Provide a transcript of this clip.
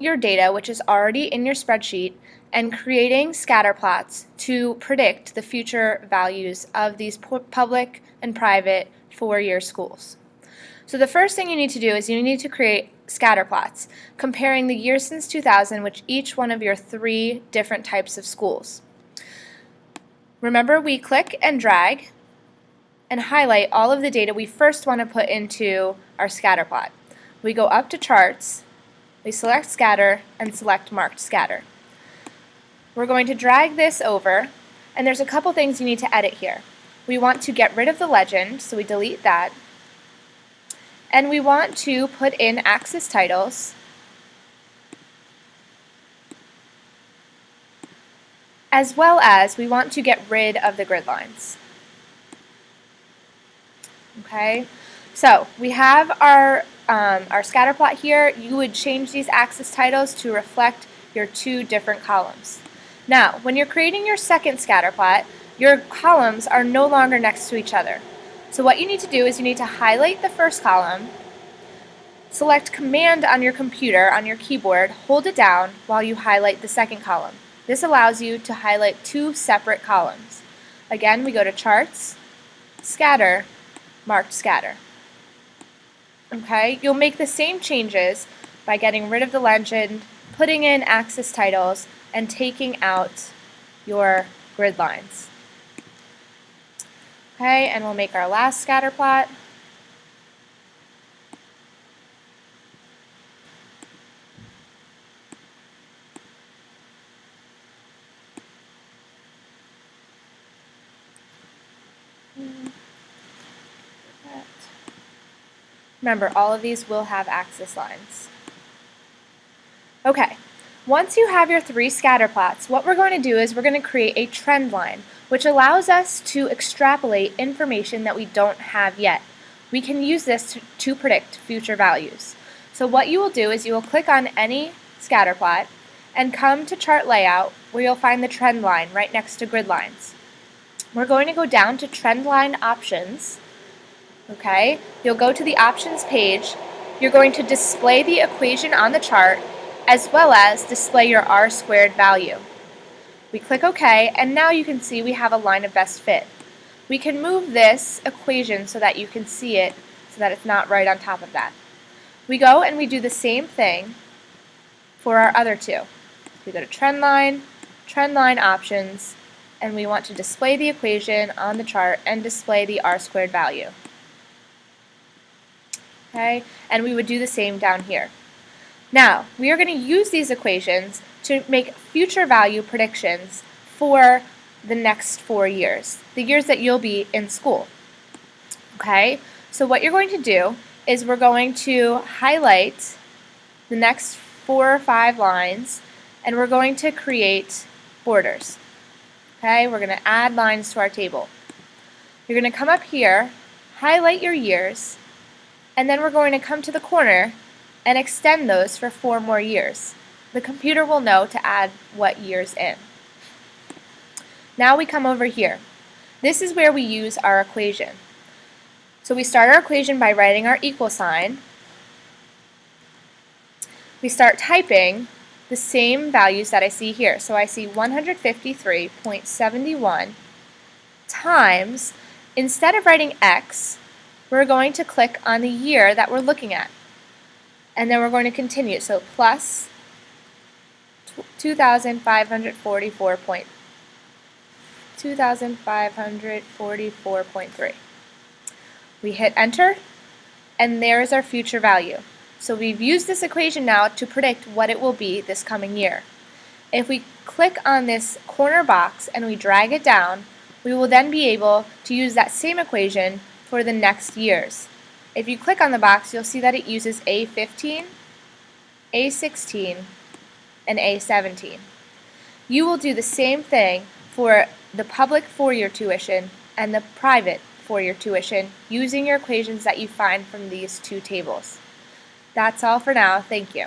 your data, which is already in your spreadsheet, and creating scatterplots to predict the future values of these public and private four-year schools. So the first thing you need to do is you need to create scatterplots, comparing the years since 2000 with each one of your three different types of schools. Remember, we click and drag and highlight all of the data we first want to put into our scatterplot. We go up to Charts, we select Scatter, and select Marked Scatter. We're going to drag this over, and there's a couple things you need to edit here. We want to get rid of the legend, so we delete that. And we want to put in axis titles, as well as we want to get rid of the grid lines. Okay, so we have our scatterplot here. You would change these axis titles to reflect your two different columns. Now, when you're creating your second scatterplot, your columns are no longer next to each other. So what you need to do is you need to highlight the first column, select Command on your computer, on your keyboard, hold it down while you highlight the second column. This allows you to highlight two separate columns. Again, we go to Charts, Scatter, Marked Scatter. Okay, you'll make the same changes by getting rid of the legend, putting in axis titles, and taking out your grid lines. Okay, and we'll make our last scatter plot. Remember, all of these will have axis lines. Okay, once you have your three scatter plots, what we're going to do is we're going to create a trend line, which allows us to extrapolate information that we don't have yet. We can use this to predict future values. So what you will do is you will click on any scatter plot and come to Chart Layout, where you'll find the trend line right next to grid lines. We're going to go down to Trend Line Options. Okay, you'll go to the Options page. You're going to display the equation on the chart, as well as display your R-squared value. We click OK, and now you can see we have a line of best fit. We can move this equation so that you can see it, so that it's not right on top of that. We go and we do the same thing for our other two. We go to Trend Line Options, and we want to display the equation on the chart and display the R-squared value. Okay, and we would do the same down here. Now, we are going to use these equations to make future value predictions for the next 4 years, the years that you'll be in school. Okay, so what you're going to do is we're going to highlight the next 4 or 5 lines, and we're going to create borders. Okay, we're going to add lines to our table. You're going to come up here, highlight your years, and then we're going to come to the corner and extend those for 4 more years. The computer will know to add what years in. Now we come over here. This is where we use our equation. So we start our equation by writing our equal sign. We start typing the same values that I see here. So I see 153.71 times, instead of writing X, we're going to click on the year that we're looking at. And then we're going to continue. So plus 2,544.3. We hit enter, and there's our future value. So we've used this equation now to predict what it will be this coming year. If we click on this corner box and we drag it down, we will then be able to use that same equation for the next years. If you click on the box, you'll see that it uses A15, A16, and A17. You will do the same thing for the public 4-year tuition and the private 4-year tuition using your equations that you find from these two tables. That's all for now. Thank you.